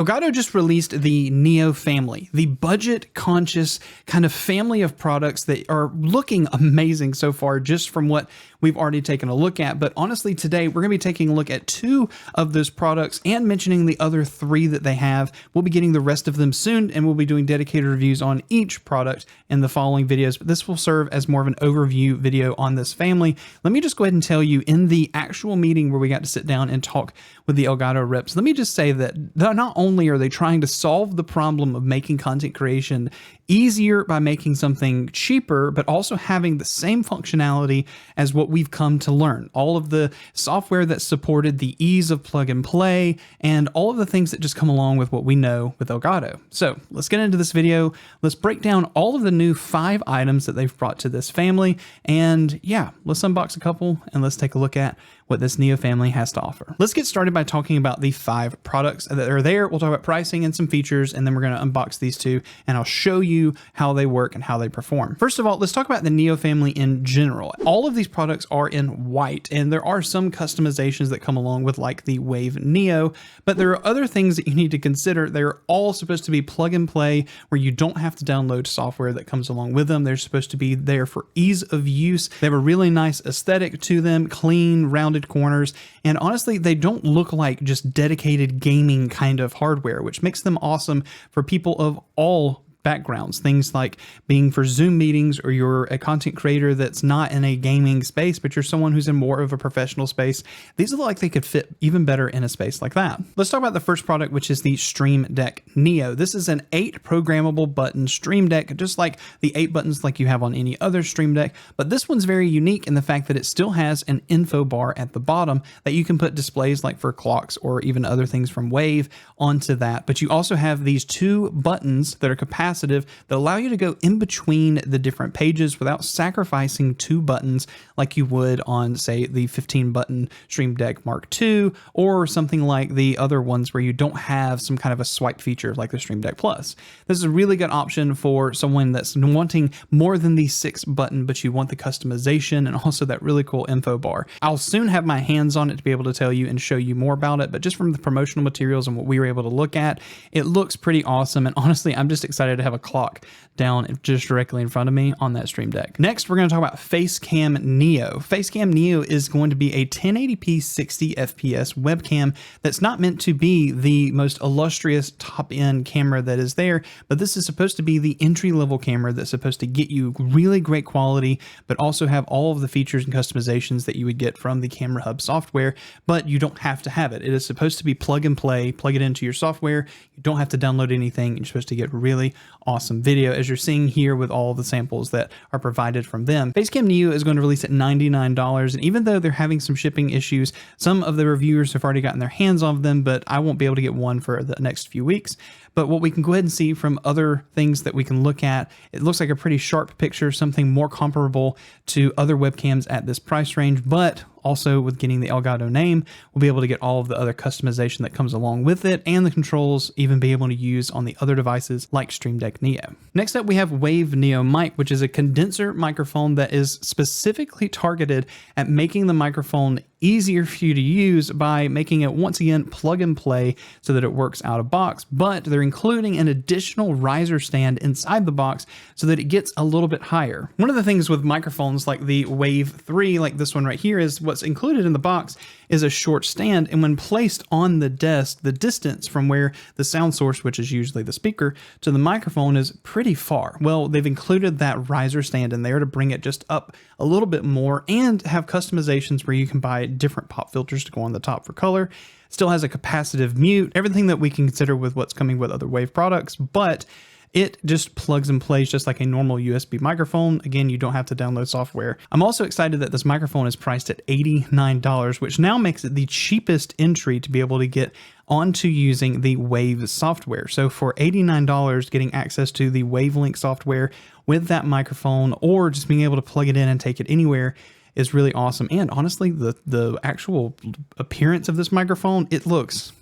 Elgato just released the Neo family, the budget-conscious kind of family of products that are looking amazing so far just from what we've already taken a look at. But honestly, today we're going to be taking a look at 2 of those products and mentioning the other 3 that they have. We'll be getting the rest of them soon, and we'll be doing dedicated reviews on each product in the following videos. But this will serve as more of an overview video on this family. Let me just go ahead and tell you, in the actual meeting where we got to sit down and talk with the Elgato reps, let me just say that not only are they trying to solve the problem of making content creation easier by making something cheaper, but also having the same functionality as what we've come to learn. All of the software that supported the ease of plug and play and all of the things that just come along with what we know with Elgato. So let's get into this video. Let's break down all of the new 5 items that they've brought to this family. And yeah, let's unbox a couple and let's take a look at what this Neo family has to offer. Let's get started by talking about the 5 products that are there. We'll talk about pricing and some features, and then we're going to unbox these 2 and I'll show you how they work and how they perform. First of all, let's talk about the Neo family in general. All of these products are in white, and there are some customizations that come along with, like the Wave Neo, but there are other things that you need to consider. They're all supposed to be plug and play, where you don't have to download software that comes along with them. They're supposed to be there for ease of use. They have a really nice aesthetic to them, clean, rounded corners, and honestly, they don't look like just dedicated gaming kind of hardware, which makes them awesome for people of all backgrounds. Things like being for Zoom meetings, or you're a content creator that's not in a gaming space, but you're someone who's in more of a professional space. These look like they could fit even better in a space like that. Let's talk about the first product, which is the Stream Deck Neo. This is an 8 programmable button Stream Deck, just like the 8 buttons like you have on any other Stream Deck. But this one's very unique in the fact that it still has an info bar at the bottom that you can put displays like for clocks or even other things from Wave onto that. But you also have these 2 buttons that are capacitive that allow you to go in between the different pages without sacrificing 2 buttons like you would on, say, the 15 button Stream Deck Mark II, or something like the other ones where you don't have some kind of a swipe feature like the Stream Deck Plus. This is a really good option for someone that's wanting more than the 6 button, but you want the customization and also that really cool info bar. I'll soon have my hands on it to be able to tell you and show you more about it, but just from the promotional materials and what we were able to look at, it looks pretty awesome. And honestly, I'm just excited to have a clock down just directly in front of me on that Stream Deck. Next, we're going to talk about Facecam Neo. Facecam Neo is going to be a 1080p 60 FPS webcam that's not meant to be the most illustrious top-end camera that is there, but this is supposed to be the entry-level camera that's supposed to get you really great quality, but also have all of the features and customizations that you would get from the Camera Hub software, but you don't have to have it. It is supposed to be plug and play, plug it into your software. You don't have to download anything. You're supposed to get really awesome video, as you're seeing here with all of the samples that are provided from them. Facecam Neo is going to release at $99, and even though they're having some shipping issues, some of the reviewers have already gotten their hands on them, but I won't be able to get one for the next few weeks. But what we can go ahead and see from other things that we can look at, it looks like a pretty sharp picture, something more comparable to other webcams at this price range, but also with getting the Elgato name, we'll be able to get all of the other customization that comes along with it, and the controls even be able to use on the other devices like Stream Deck Neo. Next up, we have Wave Neo Mic, which is a condenser microphone that is specifically targeted at making the microphone easier for you to use by making it, once again, plug and play so that it works out of box, but they're including an additional riser stand inside the box so that it gets a little bit higher. One of the things with microphones like the Wave 3, like this one right here, is what's included in the box is a short stand, and when placed on the desk, the distance from where the sound source, which is usually the speaker, to the microphone is pretty far. Well, they've included that riser stand in there to bring it just up a little bit more and have customizations where you can buy different pop filters to go on the top for color. Still has a capacitive mute, everything that we can consider with what's coming with other Wave products, but it just plugs and plays just like a normal USB microphone. Again, you don't have to download software. I'm also excited that this microphone is priced at $89, which now makes it the cheapest entry to be able to get onto using the Wave software. So for $89, getting access to the Wavelink software with that microphone, or just being able to plug it in and take it anywhere, is really awesome. And honestly, the actual appearance of this microphone, it looks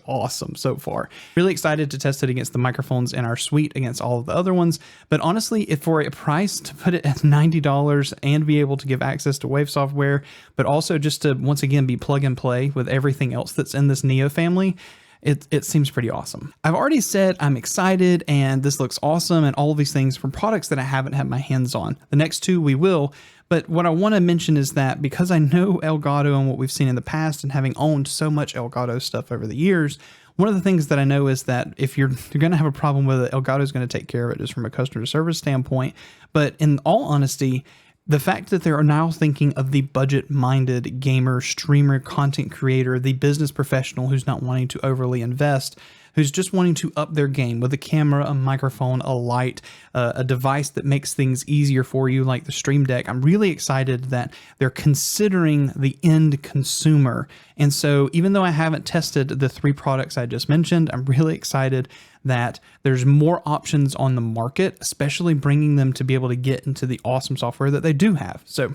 awesome so far. Really excited to test it against the microphones in our suite, against all of the other ones. But honestly, if for a price to put it at $90 and be able to give access to Wave software, but also just to once again be plug and play with everything else that's in this Neo family, it seems pretty awesome. I've already said I'm excited and this looks awesome and all of these things from products that I haven't had my hands on. The next two we will. But what I want to mention is that because I know Elgato and what we've seen in the past and having owned so much Elgato stuff over the years, one of the things that I know is that if you're going to have a problem with it, Elgato is going to take care of it just from a customer service standpoint. But in all honesty, the fact that they're now thinking of the budget-minded gamer, streamer, content creator, the business professional who's not wanting to overly invest, who's just wanting to up their game with a camera, a microphone, a light, a device that makes things easier for you like the Stream Deck. I'm really excited that they're considering the end consumer. And so even though I haven't tested the 3 products I just mentioned, I'm really excited that there's more options on the market, especially bringing them to be able to get into the awesome software that they do have. So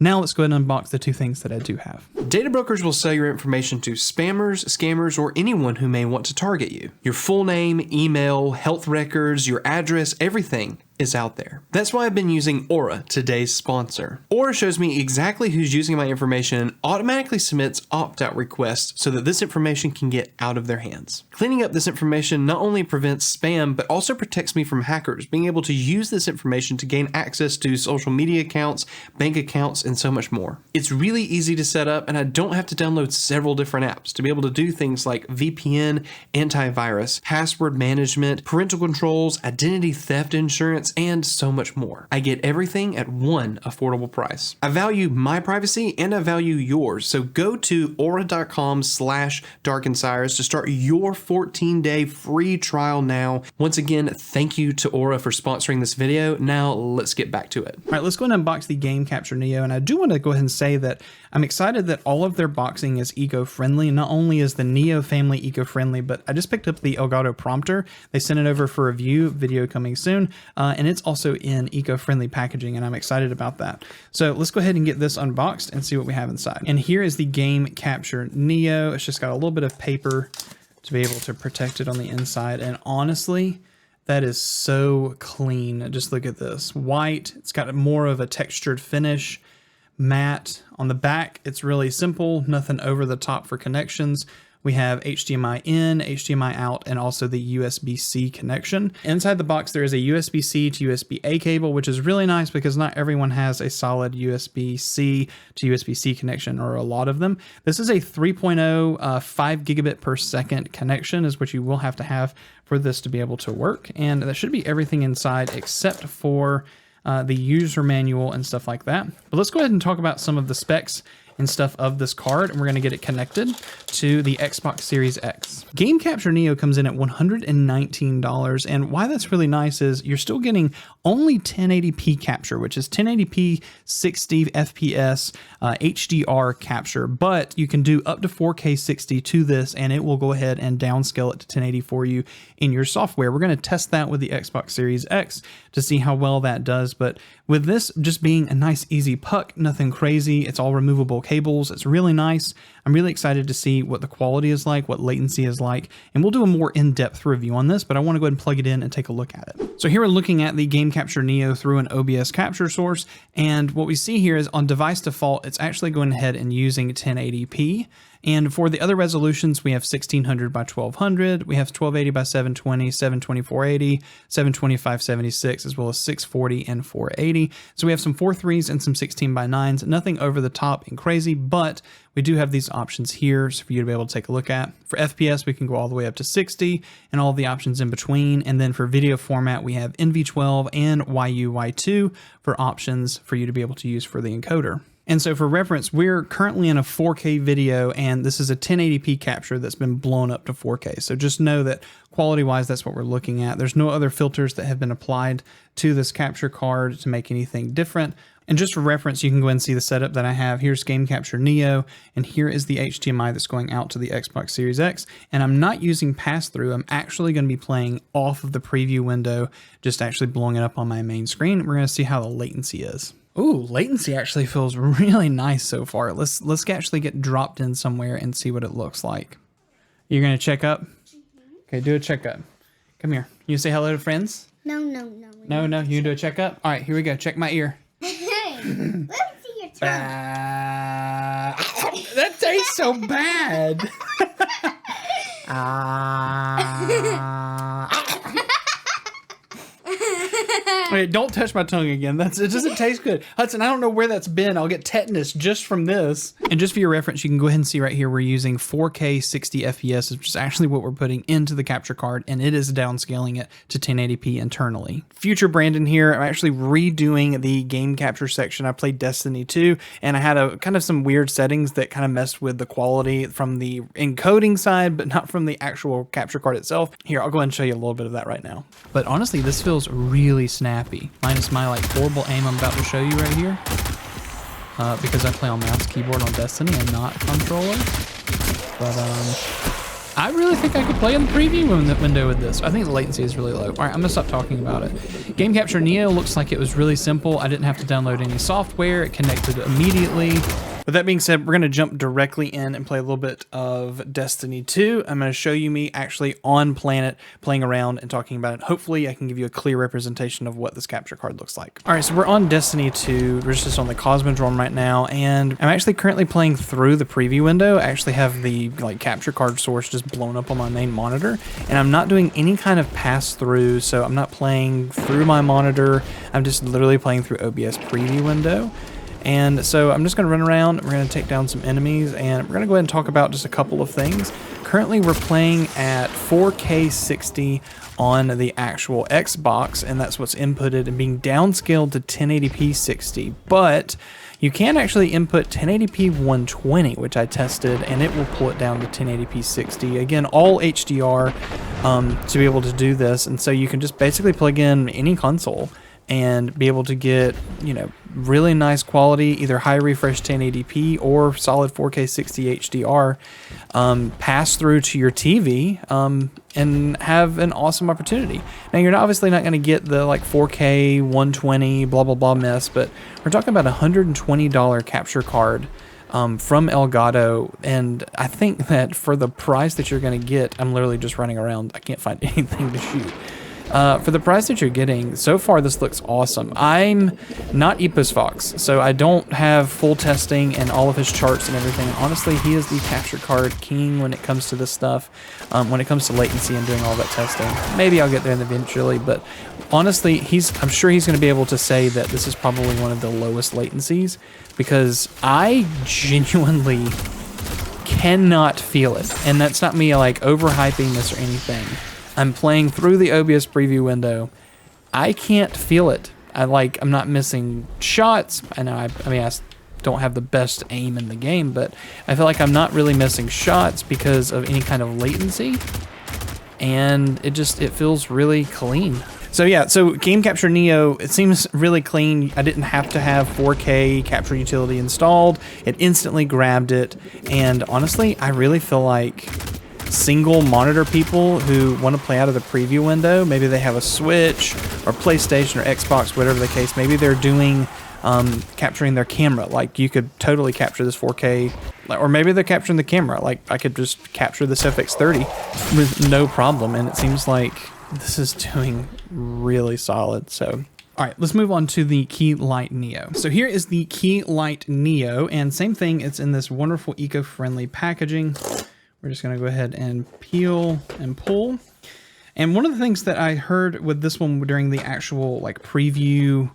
now let's go ahead and unbox the 2 things that I do have. Data brokers will sell your information to spammers, scammers, or anyone who may want to target you. Your full name, email, health records, your address, everything is out there. That's why I've been using Aura, today's sponsor. Aura shows me exactly who's using my information and automatically submits opt-out requests so that this information can get out of their hands. Cleaning up this information not only prevents spam, but also protects me from hackers being able to use this information to gain access to social media accounts, bank accounts, and so much more. It's really easy to set up, and I don't have to download several different apps to be able to do things like VPN, antivirus, password management, parental controls, identity theft insurance, and so much more. I get everything at one affordable price. I value my privacy and I value yours. So go to aura.com/darkened to start your 14-day free trial now. Once again, thank you to Aura for sponsoring this video. Now let's get back to it. All right, let's go ahead and unbox the Game Capture Neo. And I do want to go ahead and say that I'm excited that all of their boxing is eco-friendly. Not only is the Neo family eco-friendly, but I just picked up the Elgato prompter. They sent it over for review, video coming soon. And it's also in eco-friendly packaging, and I'm excited about that. So let's go ahead and get this unboxed and see what we have inside. And here is the Game Capture Neo. It's just got a little bit of paper to be able to protect it on the inside. And honestly, that is so clean. Just look at this. White, it's got more of a textured finish. Matte. On the back, it's really simple, nothing over the top for connections. We have HDMI in, HDMI out, and also the USB-C connection. Inside the box, there is a USB-C to USB-A cable, which is really nice because not everyone has a solid USB-C to USB-C connection, or a lot of them. This is a 3.0 5 gigabit per second connection is what you will have to have for this to be able to work. And that should be everything inside except for the user manual and stuff like that. But let's go ahead and talk about some of the specs and stuff of this card, and we're going to get it connected to the Xbox Series X. Game Capture Neo comes in at $119, and why that's really nice is you're still getting only 1080p capture, which is 1080p 60 FPS HDR capture, but you can do up to 4K 60 to this, and it will go ahead and downscale it to 1080 for you in your software. We're going to test that with the Xbox Series X to see how well that does, but with this just being a nice easy puck, nothing crazy, it's all removable cables, it's really nice. I'm really excited to see what the quality is like, what latency is like, and we'll do a more in-depth review on this, but I want to go ahead and plug it in and take a look at it. So here we're looking at the Game Capture Neo through an OBS capture source, and what we see here is on device default, it's actually going ahead and using 1080p. And for the other resolutions, we have 1600 by 1200, we have 1280 by 720, 720 480, 720 576, as well as 640 and 480. So we have some 4.3s and some 16 by 9s, nothing over the top and crazy, but we do have these options here for you to be able to take a look at. For FPS, we can go all the way up to 60 and all the options in between. And then for video format, we have NV12 and YU-Y2 for options for you to be able to use for the encoder. And so for reference, we're currently in a 4K video, and this is a 1080p capture that's been blown up to 4K. So just know that quality-wise, that's what we're looking at. There's no other filters that have been applied to this capture card to make anything different. And just for reference, you can go and see the setup that I have. Here's Game Capture Neo, and here is the HDMI that's going out to the Xbox Series X. And I'm not using pass-through. I'm actually going to be playing off of the preview window, just actually blowing it up on my main screen. We're going to see how the latency is. Ooh, latency actually feels really nice so far. Let's actually get dropped in somewhere and see what it looks like. You're going to check up? Okay, do a checkup. Come here. You say hello to friends? No. No, you can do a checkup? All right, here we go. Check my ear. Hey, let's see your tongue. That tastes so bad. Wait, don't touch my tongue again. It doesn't taste good. Hudson, I don't know where that's been. I'll get tetanus just from this. And just for your reference, you can go ahead and see right here, we're using 4K 60 FPS, which is actually what we're putting into the capture card, and it is downscaling it to 1080p internally. Future Brandon here. I'm actually redoing the game capture section. I played Destiny 2, and I had a kind of some weird settings that kind of messed with the quality from the encoding side, but not from the actual capture card itself. Here, I'll go ahead and show you a little bit of that right now. But honestly, this feels really snappy. Minus my like horrible aim I'm about to show you right here. Because I play on mouse keyboard on Destiny and not controller. But I really think I could play in the preview window with this. I think the latency is really low. All right, I'm gonna stop talking about it. Game Capture Neo looks like it was really simple. I didn't have to download any software. It connected immediately. With that being said, we're going to jump directly in and play a little bit of Destiny 2. I'm going to show you me actually on planet playing around and talking about it. Hopefully I can give you a clear representation of what this capture card looks like. All right, so we're on Destiny 2. We're just on the Cosmodrome right now, and I'm actually currently playing through the preview window. I actually have the capture card source just blown up on my main monitor, and I'm not doing any kind of pass through, so I'm not playing through my monitor. I'm just literally playing through OBS preview window. And so I'm just going to run around, we're going to take down some enemies, and we're going to go ahead and talk about just a couple of things. Currently we're playing at 4K 60 on the actual Xbox, and that's what's inputted and being downscaled to 1080p 60. But you can actually input 1080p 120, which I tested, and it will pull it down to 1080p 60. Again, all HDR to be able to do this, and so you can just basically plug in any console and be able to get, you know, really nice quality, either high refresh 1080p or solid 4K 60 HDR, pass through to your TV and have an awesome opportunity. Now, you're obviously not going to get the 4K 120 blah blah blah mess, but we're talking about a $120 capture card from Elgato, and I think that for the price that you're going to get, I'm literally just running around. I can't find anything to shoot. For the price that you're getting, so far this looks awesome. I'm not Epos Fox, so I don't have full testing and all of his charts and everything. Honestly, he is the capture card king when it comes to this stuff, when it comes to latency and doing all that testing. Maybe I'll get there eventually, but honestly, I'm sure he's going to be able to say that this is probably one of the lowest latencies, because I genuinely cannot feel it. And that's not me overhyping this or anything. I'm playing through the OBS preview window. I can't feel it. I'm not missing shots. I know, I mean, I don't have the best aim in the game, but I feel like I'm not really missing shots because of any kind of latency. And it feels really clean. So yeah, so Game Capture Neo, it seems really clean. I didn't have to have 4K capture utility installed. It instantly grabbed it. And honestly, I really feel like single monitor people who want to play out of the preview window, maybe they have a Switch or PlayStation or Xbox, whatever the case, maybe they're doing capturing their camera. You could totally capture this 4K, or maybe they're capturing the camera. I could just capture this FX30 with no problem, and it seems like this is doing really solid. So all right, let's move on to the Key Light Neo. So here is the Key Light Neo, and same thing, it's in this wonderful eco-friendly packaging. We're just going to go ahead and peel and pull. And one of the things that I heard with this one during the actual preview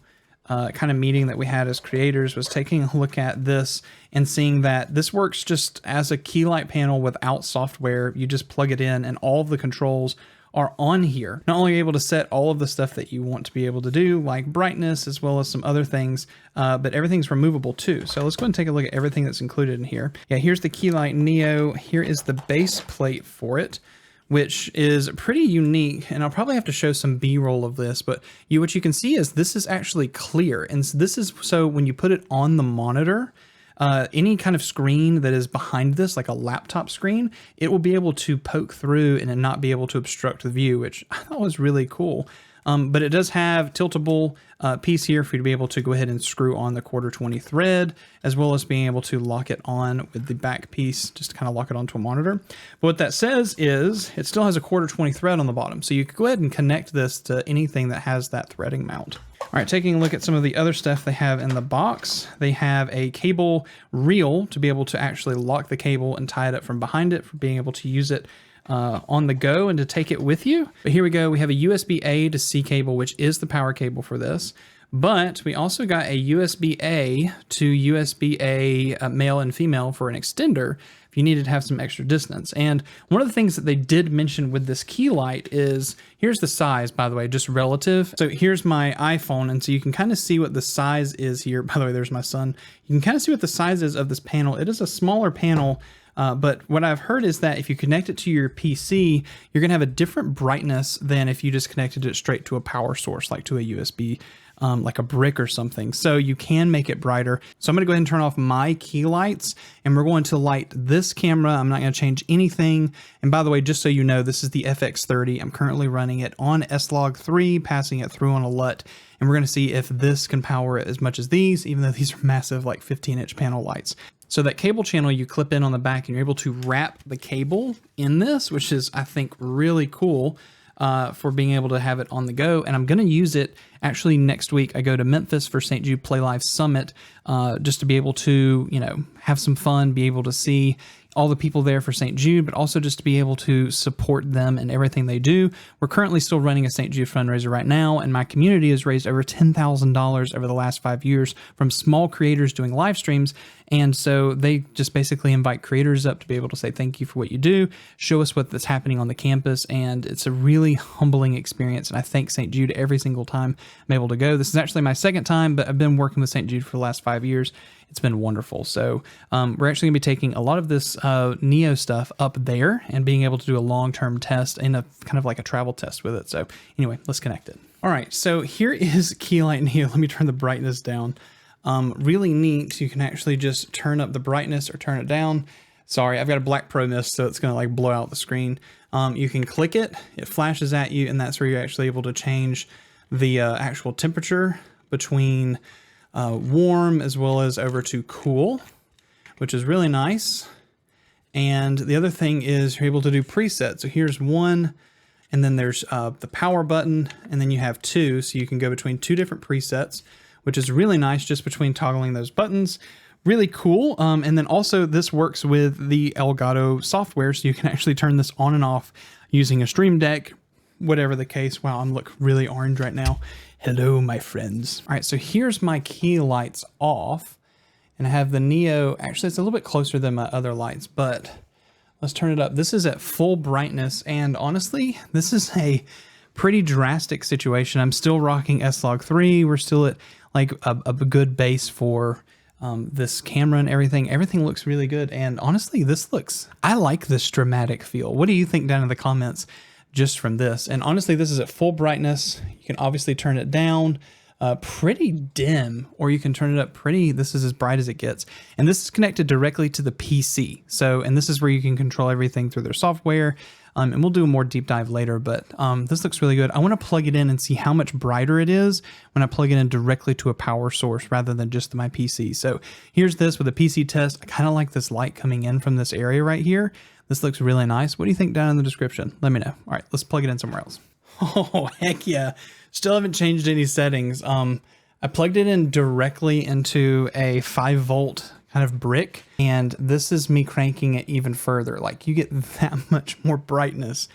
kind of meeting that we had as creators was taking a look at this and seeing that this works just as a key light panel without software. You just plug it in and all of the controls are on here. Not only are you able to set all of the stuff that you want to be able to do, like brightness, as well as some other things, but everything's removable too. So let's go and take a look at everything that's included in here. Yeah, here's the Key Light Neo. Here is the base plate for it, which is pretty unique. And I'll probably have to show some B-roll of this, but what you can see is this is actually clear. And this is so when you put it on the monitor, any kind of screen that is behind this, like a laptop screen, it will be able to poke through and not be able to obstruct the view, which I thought was really cool. But it does have tiltable piece here for you to be able to go ahead and screw on the 1/4 thread, as well as being able to lock it on with the back piece, just to kind of lock it onto a monitor. But what that says is it still has a 1/4 thread on the bottom. So you could go ahead and connect this to anything that has that threading mount. All right, taking a look at some of the other stuff they have in the box, they have a cable reel to be able to actually lock the cable and tie it up from behind it for being able to use it on the go and to take it with you. But here we go. We have a USB-A to C cable, which is the power cable for this. But we also got a USB-A to USB-A male and female for an extender if you needed to have some extra distance. And one of the things that they did mention with this key light is, here's the size, by the way, just relative. So here's my iPhone, and so you can kind of see what the size is here. By the way, there's my son. You can kind of see what the size is of this panel. It is a smaller panel, but what I've heard is that if you connect it to your PC, you're going to have a different brightness than if you just connected it straight to a power source, like to a USB, like a brick or something. So you can make it brighter. So I'm going to go ahead and turn off my key lights, and we're going to light this camera. I'm not going to change anything. And by the way, just so you know, this is the FX30. I'm currently running it on S-Log3, passing it through on a LUT. And we're going to see if this can power it as much as these, even though these are massive, like 15-inch panel lights. So that cable channel you clip in on the back, and you're able to wrap the cable in this, which is, I think, really cool for being able to have it on the go. And I'm going to use it actually next week. I go to Memphis for St. Jude Play Live Summit just to be able to, you know, have some fun, be able to see all the people there for St. Jude, but also just to be able to support them and everything they do. We're currently still running a St. Jude fundraiser right now, and my community has raised over $10,000 over the last 5 years from small creators doing live streams. And so they just basically invite creators up to be able to say thank you for what you do, show us what's happening on the campus, and it's a really humbling experience. And I thank St. Jude every single time I'm able to go. This is actually my second time, but I've been working with St. Jude for the last 5 years. It's been wonderful. So we're actually going to be taking a lot of this Neo stuff up there and being able to do a long-term test and a kind of like a travel test with it. So anyway, let's connect it. All right, so here is Keylight Neo. Let me turn the brightness down. Really neat. You can actually just turn up the brightness or turn it down. Sorry, I've got a Black Pro Mist, so it's going to like blow out the screen. You can click it, it flashes at you, and that's where you're actually able to change the actual temperature between warm as well as over to cool, which is really nice. And the other thing is you're able to do presets. So here's one, and then there's the power button, and then you have two, so you can go between two different presets, which is really nice just between toggling those buttons. Really cool. And then also this works with the Elgato software, so you can actually turn this on and off using a Stream Deck, whatever the case. Wow, I'm look really orange right now. Hello, my friends. All right, so here's my key lights off, and I have the Neo. Actually, it's a little bit closer than my other lights, but let's turn it up. This is at full brightness, and honestly, this is a pretty drastic situation. I'm still rocking S-Log3. We're still at like a good base for this camera and everything. Everything looks really good, and honestly, I like this dramatic feel. What do you think down in the comments just from this? And honestly, this is at full brightness. You can obviously turn it down pretty dim, or you can turn it up pretty, this is as bright as it gets. And this is connected directly to the PC. So, and this is where you can control everything through their software. And we'll do a more deep dive later, but this looks really good. I want to plug it in and see how much brighter it is when I plug it in directly to a power source rather than just my PC. So here's this with a PC test. I kind of like this light coming in from this area right here. This looks really nice. What do you think down in the description? Let me know. All right, let's plug it in somewhere else. Oh, heck yeah. Still haven't changed any settings. I plugged it in directly into a 5-volt kind of brick, and this is me cranking it even further. Like, you get that much more brightness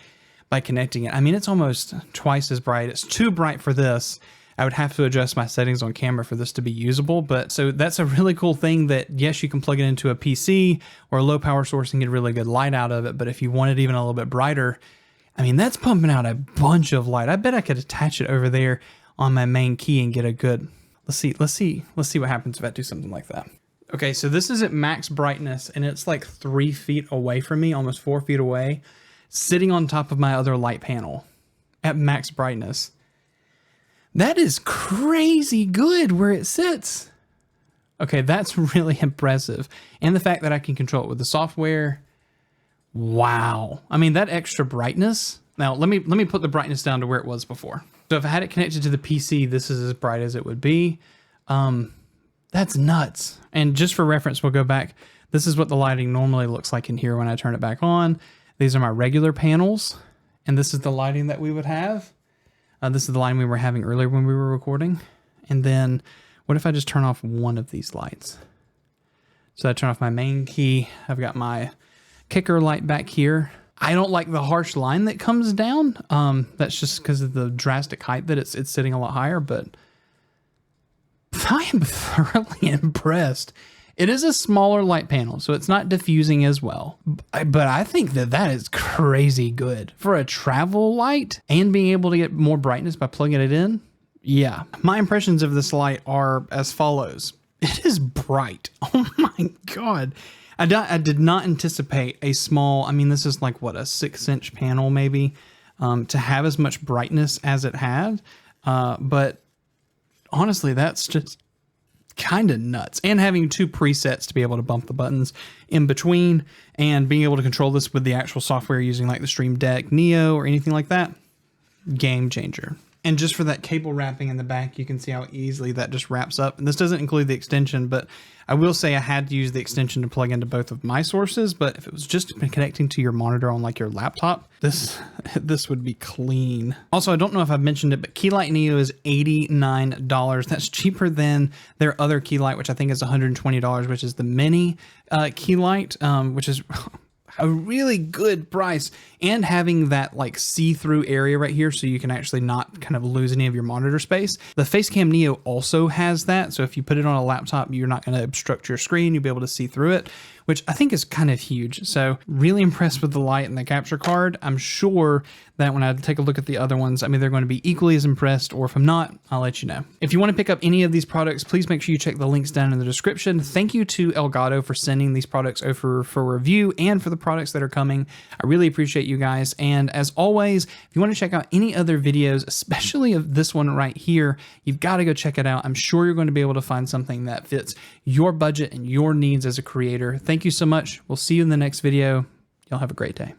by connecting it. I mean, it's almost twice as bright. It's too bright for this. I would have to adjust my settings on camera for this to be usable, but so that's a really cool thing that, yes, you can plug it into a PC or a low power source and get a really good light out of it. But if you want it even a little bit brighter, I mean, that's pumping out a bunch of light. I bet I could attach it over there on my main key and get a good, let's see what happens if I do something like that. Okay, so this is at max brightness, and it's like 3 feet away from me, almost 4 feet away, sitting on top of my other light panel at max brightness. That is crazy good where it sits. Okay, that's really impressive. And the fact that I can control it with the software. Wow. I mean, that extra brightness. Now, let me put the brightness down to where it was before. So if I had it connected to the PC, this is as bright as it would be. That's nuts. And just for reference, we'll go back. This is what the lighting normally looks like in here when I turn it back on. These are my regular panels, and this is the lighting that we would have. This is the lighting we were having earlier when we were recording. And then what if I just turn off one of these lights? So I turn off my main key. I've got my kicker light back here. I don't like the harsh line that comes down. That's just because of the drastic height that it's sitting a lot higher, but I am thoroughly impressed. It is a smaller light panel, so it's not diffusing as well. But I think that is crazy good. For a travel light and being able to get more brightness by plugging it in, yeah. My impressions of this light are as follows. It is bright. Oh my God. I did not anticipate a small, I mean, this is like, what, a 6-inch panel maybe, to have as much brightness as it had. But honestly, that's just kind of nuts. And having 2 presets to be able to bump the buttons in between and being able to control this with the actual software using like the Stream Deck Neo or anything like that, game changer. And just for that cable wrapping in the back, you can see how easily that just wraps up. And this doesn't include the extension, but I will say I had to use the extension to plug into both of my sources. But if it was just connecting to your monitor on like your laptop, this would be clean. Also, I don't know if I've mentioned it, but Keylight Neo is $89. That's cheaper than their other Keylight, which I think is $120, which is the mini Keylight, which is a really good price, and having that like see-through area right here so you can actually not kind of lose any of your monitor space. The Facecam Neo also has that, so if you put it on a laptop, you're not going to obstruct your screen. You'll be able to see through it, which I think is kind of huge. So really impressed with the light and the capture card. I'm sure that when I take a look at the other ones, I mean, they're going to be equally as impressed, or if I'm not, I'll let you know. If you want to pick up any of these products, please make sure you check the links down in the description. Thank you to Elgato for sending these products over for review and for the products that are coming. I really appreciate you guys. And as always, if you want to check out any other videos, especially of this one right here, you've got to go check it out. I'm sure you're going to be able to find something that fits your budget and your needs as a creator. Thank you so much. We'll see you in the next video. Y'all have a great day.